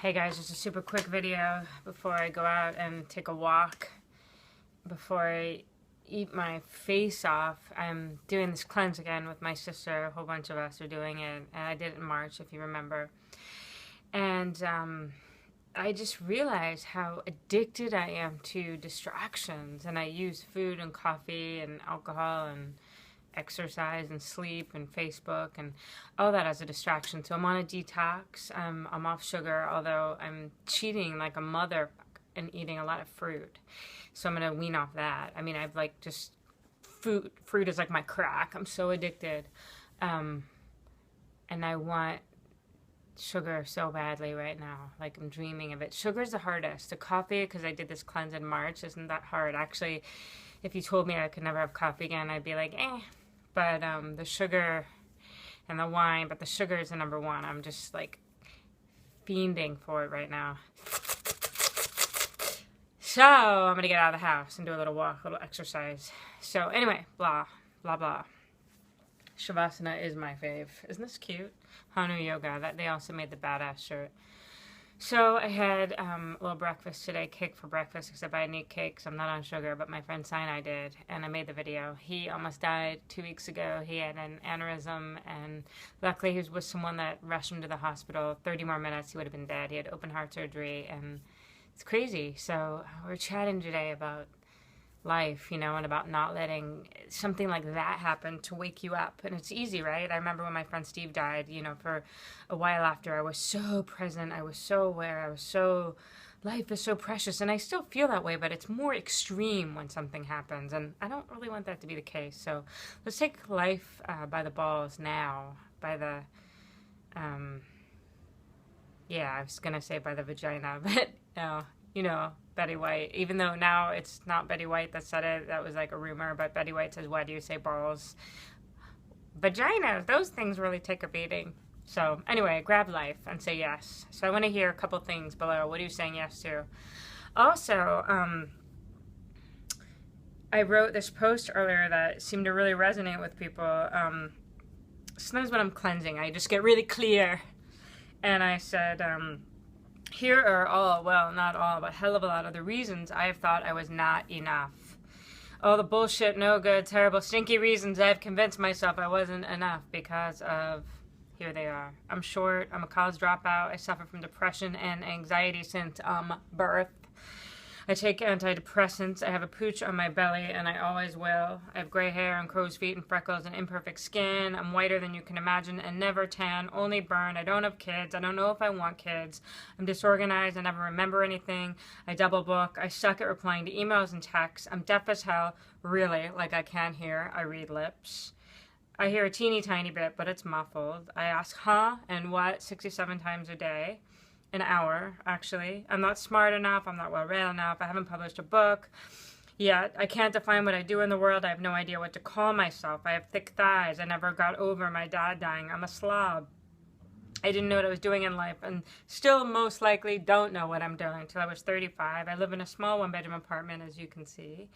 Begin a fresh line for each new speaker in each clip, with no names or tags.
Hey guys, just a super quick video before I go out and take a walk. Before I eat my face off, I'm doing this cleanse again with my sister. A whole bunch of us are doing it, and I did it in March, if you remember. And I just realized how addicted I am to distractions, and I use food and coffee and alcohol and exercise and sleep and Facebook and all that as a distraction. So I'm on a detox. I'm off sugar, although I'm cheating like a mother and eating a lot of fruit. So I'm going to wean off that. I mean, I've like just fruit is like my crack. I'm so addicted. And I want sugar so badly right now. Like I'm dreaming of it. Sugar's the hardest. The coffee, because I did this cleanse in March, isn't that hard. Actually, if you told me I could never have coffee again, I'd be like, eh. But the sugar and the wine, but the sugar is the number one. I'm just like fiending for it right now. So I'm gonna get out of the house and do a little walk, a little exercise. So anyway, blah, blah, blah. Shavasana is my fave. Isn't this cute? Hanu Yoga. That they also made the badass shirt. So I had a little breakfast today, cake for breakfast, except I didn't eat cake, so I'm not on sugar, but my friend Sinai did, and I made the video. He almost died 2 weeks ago. He had an aneurysm, and luckily he was with someone that rushed him to the hospital. 30 more minutes, he would have been dead. He had open heart surgery, and it's crazy. So we're chatting today about life, you know, and about not letting something like that happen to wake you up. And it's easy, right? I remember when my friend Steve died, you know, for a while after, I was so present, I was so aware, life is so precious, and I still feel that way, but it's more extreme when something happens, and I don't really want that to be the case. So let's take life by the balls now, by the, I was gonna say by the vagina, but no, you know, Betty White, even though now it's not Betty White that said it, that was like a rumor, but Betty White says, why do you say balls? Vaginas, those things really take a beating. So anyway, grab life and say yes. So I want to hear a couple things below. What are you saying yes to? Also, I wrote this post earlier that seemed to really resonate with people. Sometimes when I'm cleansing, I just get really clear. And I said, here are all, well, not all, but hell of a lot of the reasons I have thought I was not enough. All the bullshit, no good, terrible, stinky reasons I've convinced myself I wasn't enough because of, here they are. I'm short, I'm a college dropout, I suffer from depression and anxiety since birth. I take antidepressants, I have a pooch on my belly, and I always will. I have gray hair and crow's feet and freckles and imperfect skin. I'm whiter than you can imagine and never tan, only burn. I don't have kids. I don't know if I want kids. I'm disorganized. I never remember anything. I double book. I suck at replying to emails and texts. I'm deaf as hell. Really, like I can't hear. I read lips. I hear a teeny tiny bit, but it's muffled. I ask huh and what 67 times a day. An hour, actually. I'm not smart enough. I'm not well read enough. I haven't published a book yet. I can't define what I do in the world. I have no idea what to call myself. I have thick thighs. I never got over my dad dying. I'm a slob. I didn't know what I was doing in life, and still most likely don't know what I'm doing till I was 35. I live in a small one-bedroom apartment, as you can see.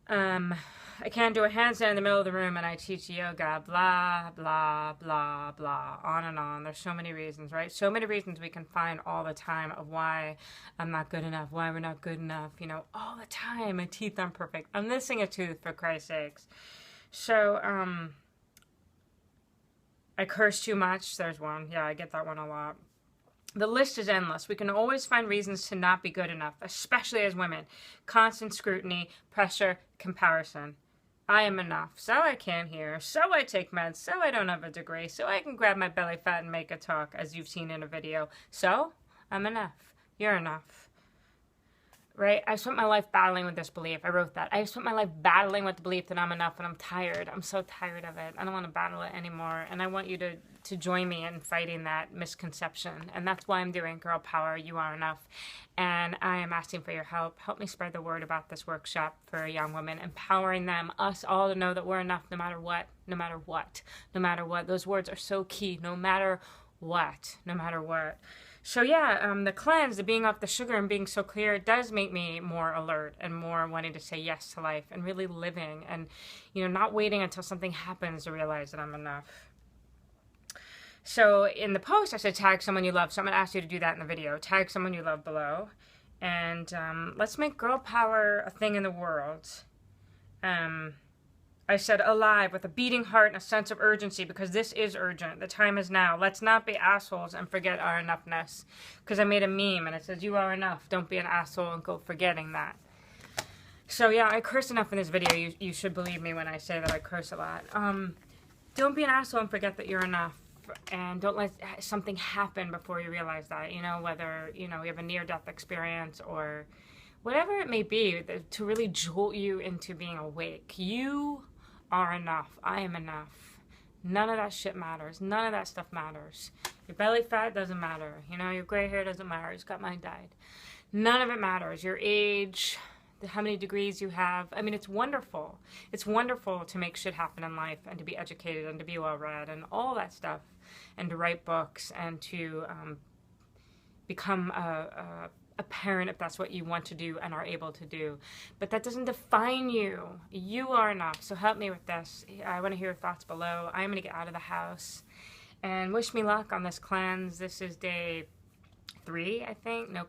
I can't do a handstand in the middle of the room, and I teach yoga, blah, blah, blah, blah, on and on. There's so many reasons, right? So many reasons we can find all the time of why I'm not good enough, why we're not good enough, you know, all the time. My teeth aren't perfect. I'm missing a tooth, for Christ's sakes. So, I curse too much. There's one. Yeah, I get that one a lot. The list is endless. We can always find reasons to not be good enough, especially as women. Constant scrutiny, pressure, comparison. I am enough, so I can't hear, so I take meds, so I don't have a degree, so I can grab my belly fat and make a talk, as you've seen in a video. So, I'm enough. You're enough. Right? I've spent my life battling with this belief. I wrote that. I've spent my life battling with the belief that I'm enough, and I'm tired. I'm so tired of it. I don't want to battle it anymore. And I want you to join me in fighting that misconception. And that's why I'm doing Girl Power, You Are Enough. And I am asking for your help. Help me spread the word about this workshop for young women, empowering them, us all, to know that we're enough no matter what, no matter what, no matter what. Those words are so key. No matter what, no matter what. So yeah, the cleanse, the being off the sugar and being so clear, it does make me more alert and more wanting to say yes to life and really living and, you know, not waiting until something happens to realize that I'm enough. So in the post, I said tag someone you love. So I'm going to ask you to do that in the video. Tag someone you love below. And let's make girl power a thing in the world. I said alive with a beating heart and a sense of urgency because this is urgent. The time is now. Let's not be assholes and forget our enoughness. Because I made a meme and it says, you are enough. Don't be an asshole and go forgetting that. So yeah, I curse enough in this video. You should believe me when I say that I curse a lot. Don't be an asshole and forget that you're enough. And don't let something happen before you realize that. You know, whether, you know, you have a near-death experience or whatever it may be, to really jolt you into being awake. You are enough. I am enough. None of that shit matters. None of that stuff matters. Your belly fat doesn't matter. You know, your gray hair doesn't matter. It's got mine dyed. None of it matters. Your age, how many degrees you have. I mean, it's wonderful. It's wonderful to make shit happen in life and to be educated and to be well-read and all that stuff and to write books and to become a parent if that's what you want to do and are able to do. But that doesn't define you. You are enough. So help me with this. I want to hear your thoughts below. I'm going to get out of the house. And wish me luck on this cleanse. This is day 3, I think. No